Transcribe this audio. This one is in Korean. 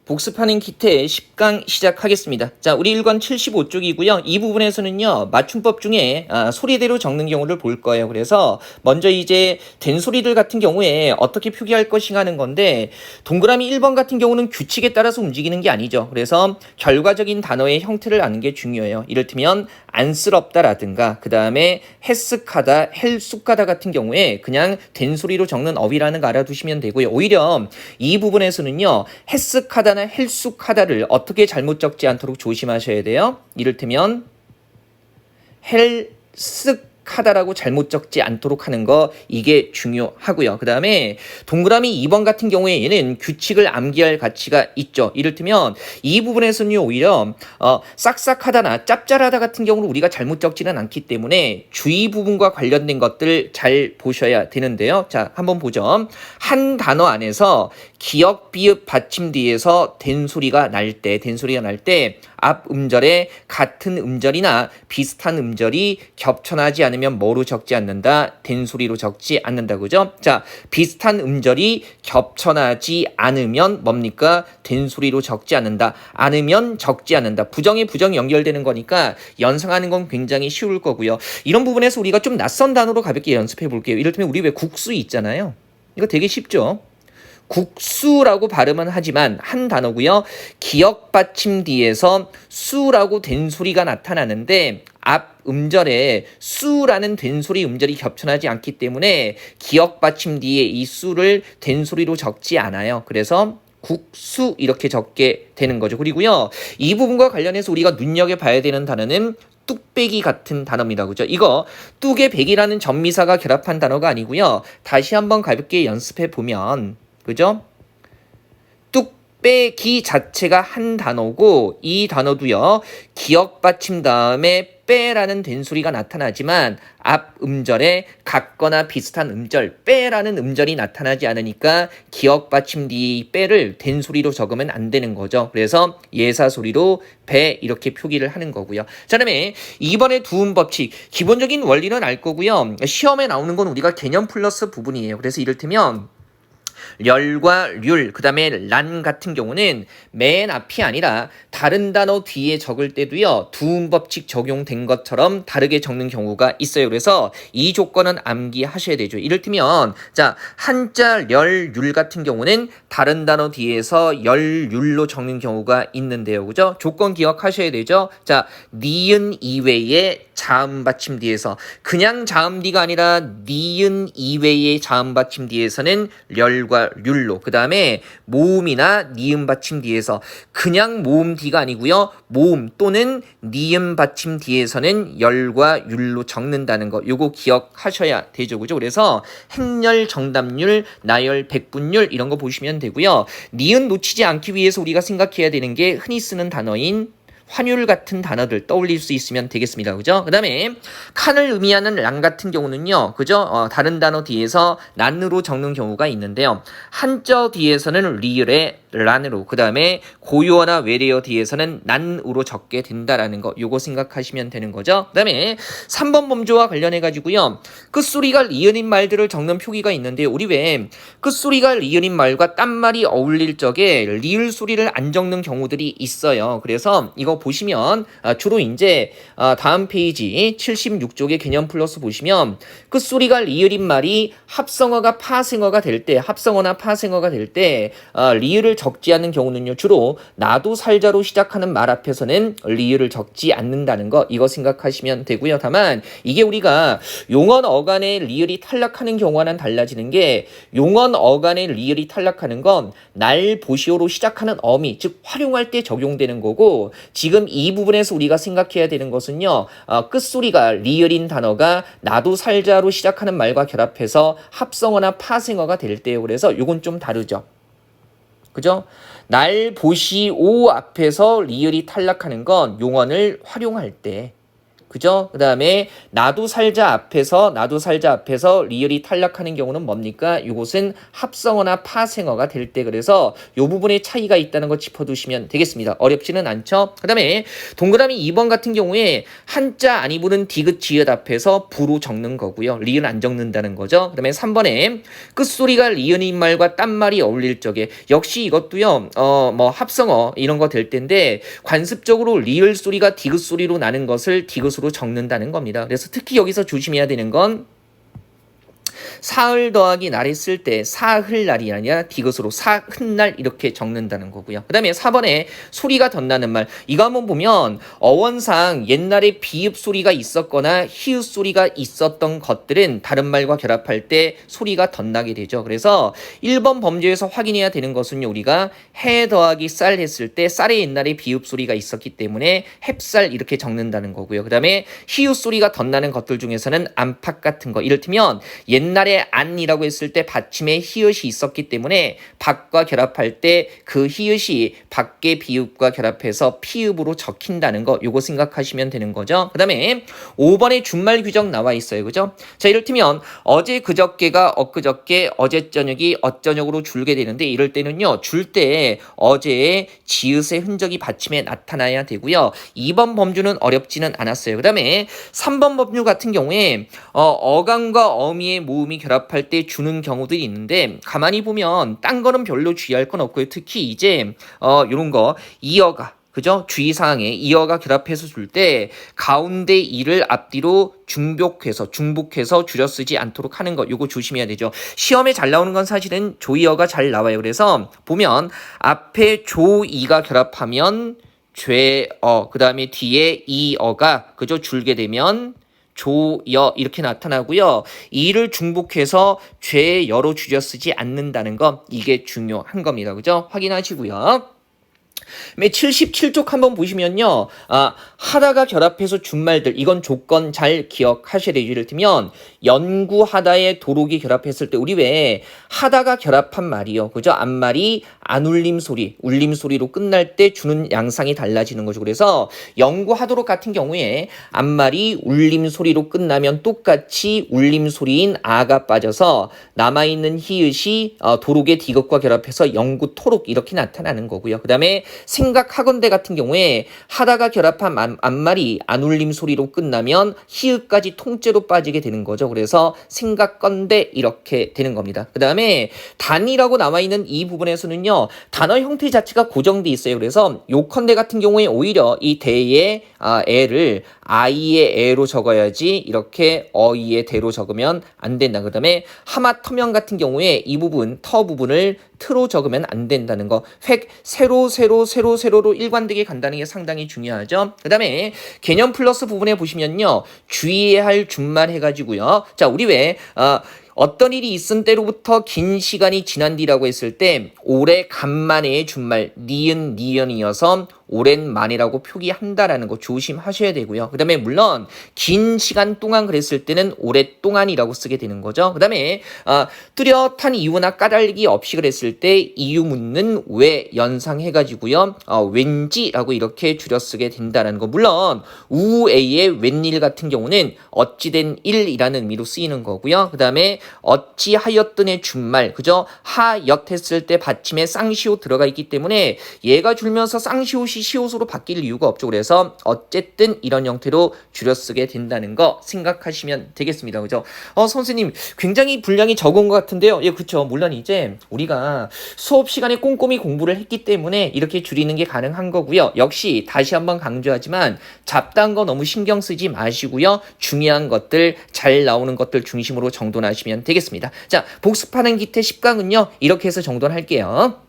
복습하는 기태 10강 시작하겠습니다. 자, 우리 1권 75쪽이고요. 이 부분에서는요, 맞춤법 중에 소리대로 적는 경우를 볼 거예요. 그래서 먼저 이제 된소리들 같은 경우에 어떻게 표기할 것인가 하는 건데, 동그라미 1번 같은 경우는 규칙에 따라서 움직이는 게 아니죠. 그래서 결과적인 단어의 형태를 아는 게 중요해요. 이를테면 안쓰럽다라든가 그 다음에 해쓱하다, 헬쑥하다 같은 경우에 그냥 된소리로 적는 어휘라는 거 알아두시면 되고요. 오히려 이 부분에서는요, 해쓱하다나 헬쑥하다를 어떻게 잘못 적지 않도록 조심하셔야 돼요. 이를테면 헬쓱하다라고 잘못 적지 않도록 하는 거, 이게 중요하고요. 그 다음에 동그라미 2번 같은 경우에 얘는 규칙을 암기할 가치가 있죠. 이를테면 이 부분에서는요, 오히려 싹싹하다나 짭짤하다 같은 경우는 우리가 잘못 적지는 않기 때문에 주의 부분과 관련된 것들 잘 보셔야 되는데요. 자, 한번 보죠. 한 단어 안에서 기역, 비읍, 받침 뒤에서 된소리가 날 때 앞 음절에 같은 음절이나 비슷한 음절이 겹쳐나지 않으면 뭐로 적지 않는다? 된소리로 적지 않는다. 그죠? 자, 비슷한 음절이 겹쳐나지 않으면 뭡니까? 된소리로 적지 않는다. 않으면 적지 않는다. 부정에 부정이 연결되는 거니까 연상하는 건 굉장히 쉬울 거고요. 이런 부분에서 우리가 좀 낯선 단어로 가볍게 연습해 볼게요. 이를테면 우리 왜 국수 있잖아요. 이거 되게 쉽죠? 국수라고 발음은 하지만 한 단어고요. 기역 받침 뒤에서 수라고 된소리가 나타나는데 앞 음절에 수라는 된소리 음절이 겹쳐나지 않기 때문에 기역 받침 뒤에 이 수를 된소리로 적지 않아요. 그래서 국수 이렇게 적게 되는 거죠. 그리고요, 이 부분과 관련해서 우리가 눈여겨봐야 되는 단어는 뚝배기 같은 단어입니다. 그죠? 이거 뚝에 백이라는 전미사가 결합한 단어가 아니고요. 다시 한번 가볍게 연습해 보면, 그죠? 뚝배기 자체가 한 단어고, 이 단어도요, 기역 받침 다음에 빼라는 된소리가 나타나지만 앞 음절에 같거나 비슷한 음절, 빼라는 음절이 나타나지 않으니까 기역 받침 뒤 빼를 된소리로 적으면 안 되는 거죠. 그래서 예사소리로 배 이렇게 표기를 하는 거고요. 자, 그다음에 이번에 두음 법칙, 기본적인 원리는 알 거고요. 시험에 나오는 건 우리가 개념 플러스 부분이에요. 그래서 이를테면 렬과 률, 그 다음에 란 같은 경우는 맨 앞이 아니라 다른 단어 뒤에 적을 때도요, 두음 법칙 적용된 것처럼 다르게 적는 경우가 있어요. 그래서 이 조건은 암기하셔야 되죠. 이를테면, 자, 한자 열, 율 같은 경우는 다른 단어 뒤에서 열, 율로 적는 경우가 있는데요. 그죠? 조건 기억하셔야 되죠? 자, 니은 이외에 자음 받침 뒤에서, 그냥 자음 뒤가 아니라 니은 이외의 자음 받침 뒤에서는 렬과 률로, 그 다음에 모음이나 니은 받침 뒤에서 그냥 모음 뒤가 아니고요, 모음 또는 니은 받침 뒤에서는 열과 율로 적는다는 거, 요거 기억하셔야 되죠. 그죠? 그래서 행렬, 정답률, 나열, 백분율 이런 거 보시면 되고요. 니은 놓치지 않기 위해서 우리가 생각해야 되는 게 흔히 쓰는 단어인 환율 같은 단어들 떠올릴 수 있으면 되겠습니다. 그죠? 그 다음에 칸을 의미하는 란 같은 경우는요, 그죠? 다른 단어 뒤에서 난으로 적는 경우가 있는데요. 한자 뒤에서는 리을의 란으로, 그 다음에 고유어나 외래어 뒤에서는 난으로 적게 된다라는 거, 요거 생각하시면 되는 거죠. 그 다음에 3번 범주와 관련해 가지고요, 끝소리가 리을인 말들을 적는 표기가 있는데, 우리 왜 끝소리가 리을인 말과 딴말이 어울릴 적에 리을 소리를 안 적는 경우들이 있어요. 그래서 이거 보시면 주로 이제 다음 페이지 76쪽의 개념 플러스 보시면 끝소리가 리을인 말이 합성어가 파생어가 될 때, 합성어나 파생어가 될 때 리을을 적지 않는 경우는요, 주로 나도 살자로 시작하는 말 앞에서는 리을을 적지 않는다는 거, 이거 생각하시면 되고요. 다만 이게 우리가 용언 어간의 리을이 탈락하는 경우와는 달라지는 게, 용언 어간의 리을이 탈락하는 건 날 보시오로 시작하는 어미, 즉 활용할 때 적용되는 거고, 지금 이 부분에서 우리가 생각해야 되는 것은요, 끝소리가 리을인 단어가 나도 살자로 시작하는 말과 결합해서 합성어나 파생어가 될 때요. 그래서 요건 좀 다르죠. 그죠? 날 보시오 앞에서 리을이 탈락하는 건 용언을 활용할 때, 그죠? 그 다음에 나도 살자 앞에서 리을이 탈락하는 경우는 뭡니까? 이것은 합성어나 파생어가 될 때 그래서 이 부분에 차이가 있다는 거 짚어두시면 되겠습니다. 어렵지는 않죠? 그 다음에 동그라미 2번 같은 경우에 한자 아니 부른 디귿 지읒 앞에서 부로 적는 거고요. 리을 안 적는다는 거죠. 그 다음에 3번에 끝소리가 리은인 말과 딴 말이 어울릴 적에 역시 이것도요. 뭐 합성어 이런 거 될 텐데 관습적으로 리을 소리가 디귿 소리로 나는 것을 디귿으로 적는다는 겁니다. 그래서 특히 여기서 조심해야 되는 건 사흘 더하기 날 했을 때 사흘날이 아니라 디귿으로 사흔날 이렇게 적는다는 거고요. 그 다음에 4번에 소리가 덧나는 말 이거 한번 보면 어원상 옛날에 비읍 소리가 있었거나 히읗 소리가 있었던 것들은 다른 말과 결합할 때 소리가 덧나게 되죠. 그래서 1번 범죄에서 확인해야 되는 것은요. 우리가 해 더하기 쌀 했을 때 쌀에 옛날에 비읍 소리가 있었기 때문에 햅쌀 이렇게 적는다는 거고요. 그 다음에 히읗 소리가 덧나는 것들 중에서는 안팎 같은 거 이를테면 옛날에 안이라고 했을 때 받침에 히읗이 있었기 때문에 밖과 결합할 때 그 히읗이 밖의 비읍과 결합해서 피읍으로 적힌다는 거 요거 생각하시면 되는 거죠. 그 다음에 5번에 준말 규정 나와 있어요. 그죠? 자 이를테면 어제 그저께가 엊그저께 어제 저녁이 엇저녁으로 줄게 되는데 이럴 때는요. 줄 때 어제의 지읒의 흔적이 받침에 나타나야 되고요. 2번 범주는 어렵지는 않았어요. 그 다음에 3번 범주 같은 경우에 어감과 어미의 모음이 결합할 때 주는 경우들이 있는데 가만히 보면 딴 거는 별로 주의할 건 없고요. 특히 이제 요런 거 이어가 그죠? 주의사항에 이어가 결합해서 줄 때 가운데 이를 앞뒤로 중복해서 줄여 쓰지 않도록 하는 것 요거 조심해야 되죠. 시험에 잘 나오는 건 사실은 조이어가 잘 나와요. 그래서 보면 앞에 조이가 결합하면 죄어 그 다음에 뒤에 이어가 그죠? 줄게 되면 조여 이렇게 나타나고요. 이를 중복해서 죄여로 줄여 쓰지 않는다는 거 이게 중요한 겁니다. 그죠? 확인하시고요. 77쪽 한번 보시면요. 하다가 결합해서 준말들 이건 조건 잘 기억하셔야 되죠. 이를테면 연구하다에 도록이 결합했을 때 우리 왜 하다가 결합한 말이요. 그죠? 앞말이 안 울림 소리, 울림 소리로 끝날 때 주는 양상이 달라지는 거죠. 그래서 연구하도록 같은 경우에 앞말이 울림 소리로 끝나면 똑같이 울림 소리인 아가 빠져서 남아있는 히읗이 도록의 디귿과 결합해서 연구토록 이렇게 나타나는 거고요. 그 다음에 생각하건대 같은 경우에 하다가 결합한 앞말이 안 울림 소리로 끝나면 히읗까지 통째로 빠지게 되는 거죠. 그래서 생각건대 이렇게 되는 겁니다. 그 다음에 단이라고 남아있는 이 부분에서는요. 단어 형태 자체가 고정돼 있어요. 그래서 요컨대 같은 경우에 오히려 이 대의 애를 아이의 애로 적어야지 이렇게 어이의 대로 적으면 안 된다. 그 다음에 하마터면 같은 경우에 이 부분 터 부분을 트로 적으면 안 된다는 거. 획 세로로 일관되게 간다는 게 상당히 중요하죠. 그 다음에 개념 플러스 부분에 보시면요. 주의해야 할 준말 해가지고요. 자 우리 왜 어떤 일이 있은 때로부터 긴 시간이 지난 뒤라고 했을 때 올해 간만에의 준말 니은이어서 오랜만이라고 표기한다라는 거 조심하셔야 되고요. 그 다음에 물론 긴 시간 동안 그랬을 때는 오랫동안이라고 쓰게 되는 거죠. 그 다음에 뚜렷한 이유나 까닭이 없이 그랬을 때 이유 묻는 왜 연상해가지고요. 왠지라고 이렇게 줄여 쓰게 된다는 거. 물론 우에의 웬일 같은 경우는 어찌된 일이라는 의미로 쓰이는 거고요. 그 다음에 어찌하였든의 준말 그죠? 하였 했을 때 받침에 쌍시옷 들어가 있기 때문에 얘가 줄면서 쌍시옷이 시옷으로 바뀔 이유가 없죠. 그래서 어쨌든 이런 형태로 줄여 쓰게 된다는 거 생각하시면 되겠습니다. 그죠? 선생님 굉장히 분량이 적은 것 같은데요. 예, 그렇죠. 물론 이제 우리가 수업 시간에 꼼꼼히 공부를 했기 때문에 이렇게 줄이는 게 가능한 거고요. 역시 다시 한번 강조하지만 잡다한 거 너무 신경 쓰지 마시고요. 중요한 것들 잘 나오는 것들 중심으로 정돈하시면 되겠습니다. 자, 복습하는 기태 10강은요. 이렇게 해서 정돈할게요.